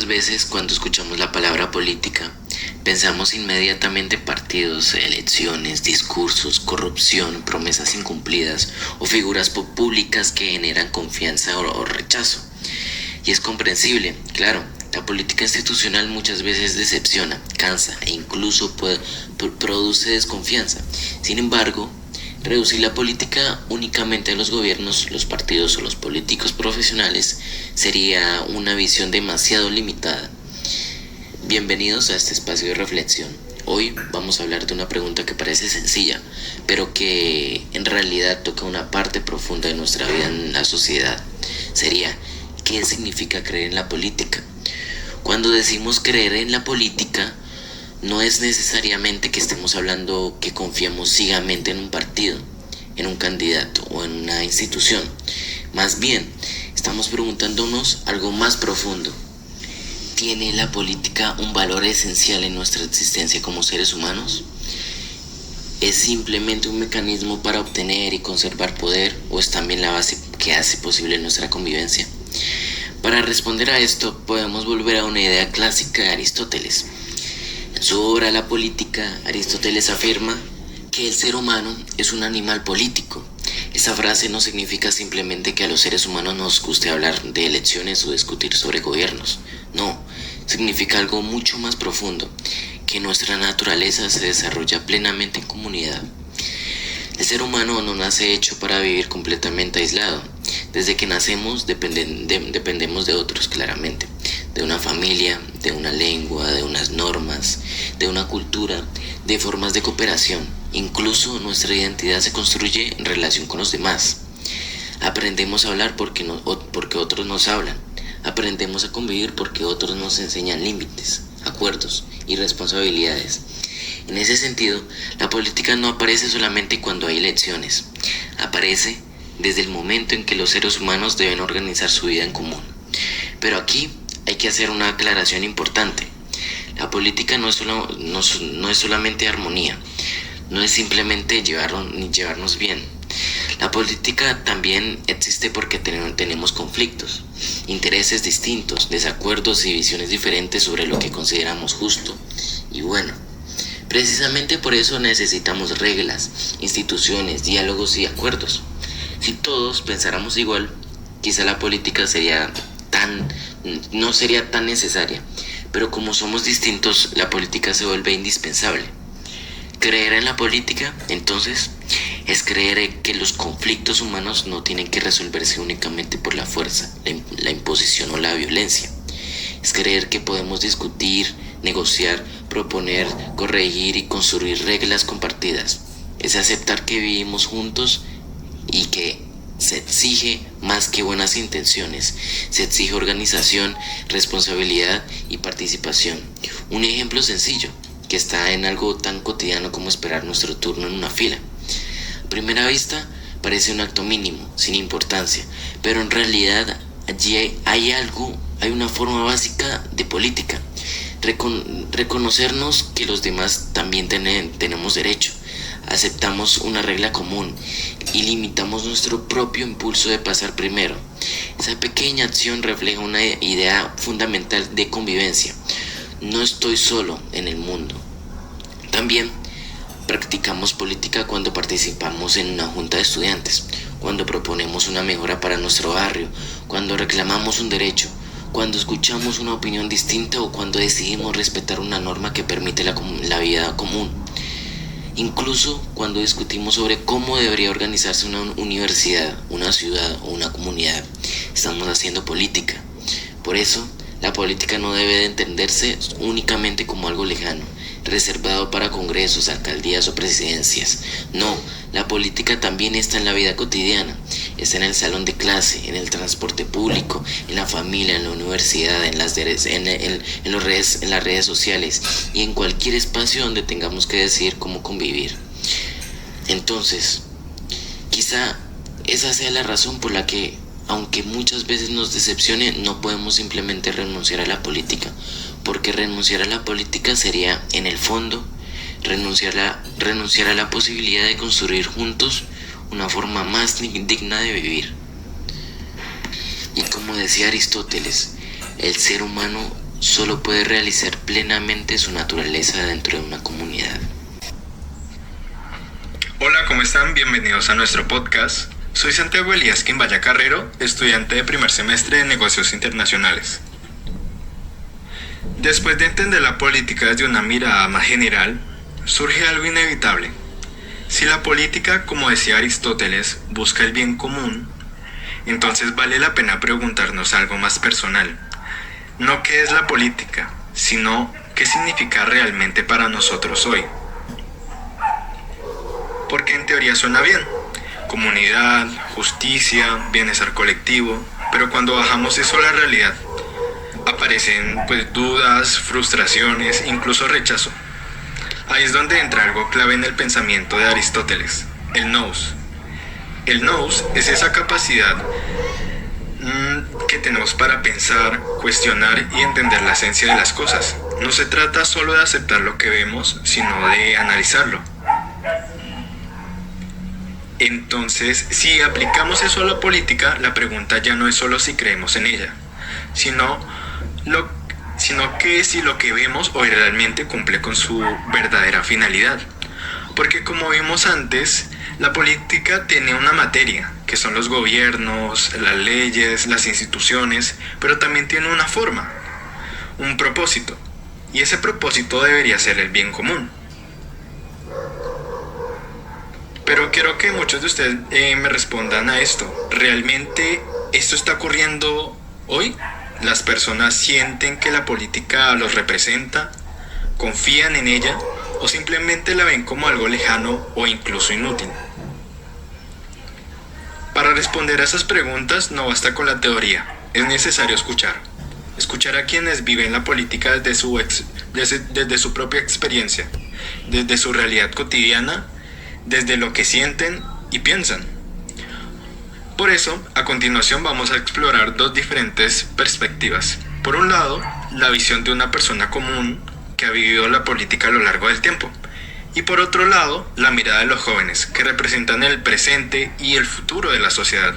Muchas veces cuando escuchamos la palabra política, pensamos inmediatamente en partidos, elecciones, discursos, corrupción, promesas incumplidas o figuras públicas que generan confianza o rechazo. Y es comprensible, claro, la política institucional muchas veces decepciona, cansa e incluso produce desconfianza. Sin embargo, reducir la política únicamente a los gobiernos, los partidos o los políticos profesionales sería una visión demasiado limitada. Bienvenidos a este espacio de reflexión. Hoy vamos a hablar de una pregunta que parece sencilla, pero que en realidad toca una parte profunda de nuestra vida en la sociedad. Sería, ¿qué significa creer en la política? Cuando decimos creer en la política, no es necesariamente que estemos hablando que confiamos ciegamente en un partido, en un candidato o en una institución. Más bien, estamos preguntándonos algo más profundo. ¿Tiene la política un valor esencial en nuestra existencia como seres humanos? ¿Es simplemente un mecanismo para obtener y conservar poder o es también la base que hace posible nuestra convivencia? Para responder a esto, podemos volver a una idea clásica de Aristóteles. En su obra La Política, Aristóteles afirma que el ser humano es un animal político. Esa frase no significa simplemente que a los seres humanos nos guste hablar de elecciones o discutir sobre gobiernos. No, significa algo mucho más profundo, que nuestra naturaleza se desarrolla plenamente en comunidad. El ser humano no nace hecho para vivir completamente aislado. Desde que nacemos dependemos de otros, claramente, de una familia, de una lengua, de unas normas, de una cultura, de formas de cooperación. Incluso nuestra identidad se construye en relación con los demás. Aprendemos a hablar porque otros nos hablan. Aprendemos a convivir porque otros nos enseñan límites, acuerdos y responsabilidades. En ese sentido, la política no aparece solamente cuando hay elecciones. Aparece desde el momento en que los seres humanos deben organizar su vida en común. Pero aquí hay que hacer una aclaración importante. La política no es solamente armonía, no es simplemente llevarnos bien. La política también existe porque tenemos conflictos, intereses distintos, desacuerdos y visiones diferentes sobre lo que consideramos justo y bueno. Precisamente por eso necesitamos reglas, instituciones, diálogos y acuerdos. Si todos pensáramos igual, quizá la política no sería tan necesaria, pero como somos distintos, la política se vuelve indispensable. Creer en la política, entonces, es creer que los conflictos humanos no tienen que resolverse únicamente por la fuerza, la imposición o la violencia. Es creer que podemos discutir, negociar, proponer, corregir y construir reglas compartidas. Es aceptar que vivimos juntos y que se exige más que buenas intenciones, se exige organización, responsabilidad y participación. Un ejemplo sencillo, que está en algo tan cotidiano como esperar nuestro turno en una fila. A primera vista parece un acto mínimo, sin importancia, pero en realidad allí hay una forma básica de política. Reconocernos que los demás también tenemos derecho. Aceptamos una regla común y limitamos nuestro propio impulso de pasar primero. Esa pequeña acción refleja una idea fundamental de convivencia. No estoy solo en el mundo. También practicamos política cuando participamos en una junta de estudiantes, cuando proponemos una mejora para nuestro barrio, cuando reclamamos un derecho, cuando escuchamos una opinión distinta o cuando decidimos respetar una norma que permite la vida común. Incluso cuando discutimos sobre cómo debería organizarse una universidad, una ciudad o una comunidad, estamos haciendo política. Por eso, la política no debe de entenderse únicamente como algo lejano, reservado para congresos, alcaldías o presidencias. No, la política también está en la vida cotidiana, está en el salón de clase, en el transporte público, en la familia, en la universidad, en las redes sociales y en cualquier espacio donde tengamos que decidir cómo convivir. Entonces, quizá esa sea la razón por la que, aunque muchas veces nos decepcione, no podemos simplemente renunciar a la política, porque renunciar a la política sería, en el fondo, renunciar a la posibilidad de construir juntos una forma más digna de vivir. Y como decía Aristóteles, el ser humano solo puede realizar plenamente su naturaleza dentro de una comunidad. Hola, ¿cómo están? Bienvenidos a nuestro podcast. Soy Santiago Elías Quimbaya Carrero, estudiante de primer semestre de Negocios Internacionales. Después de entender la política desde una mirada más general, surge algo inevitable. Si la política, como decía Aristóteles, busca el bien común, entonces vale la pena preguntarnos algo más personal. No qué es la política, sino qué significa realmente para nosotros hoy. Porque en teoría suena bien. Comunidad, justicia, bienestar colectivo, pero cuando bajamos eso a la realidad, aparecen dudas, frustraciones, incluso rechazo. Ahí es donde entra algo clave en el pensamiento de Aristóteles, el nous. El nous es esa capacidad que tenemos para pensar, cuestionar y entender la esencia de las cosas. No se trata solo de aceptar lo que vemos, sino de analizarlo. Entonces, si aplicamos eso a la política, la pregunta ya no es solo si creemos en ella, sino que si lo que vemos hoy realmente cumple con su verdadera finalidad. Porque como vimos antes, la política tiene una materia, que son los gobiernos, las leyes, las instituciones, pero también tiene una forma, un propósito, y ese propósito debería ser el bien común. Pero quiero que muchos de ustedes me respondan a esto. ¿Realmente esto está ocurriendo hoy? ¿Las personas sienten que la política los representa? ¿Confían en ella? ¿O simplemente la ven como algo lejano o incluso inútil? Para responder a esas preguntas no basta con la teoría. Es necesario escuchar. Escuchar a quienes viven la política desde su propia experiencia, desde su realidad cotidiana, desde lo que sienten y piensan. Por eso, a continuación vamos a explorar dos diferentes perspectivas. Por un lado, la visión de una persona común que ha vivido la política a lo largo del tiempo. Y por otro lado, la mirada de los jóvenes, que representan el presente y el futuro de la sociedad.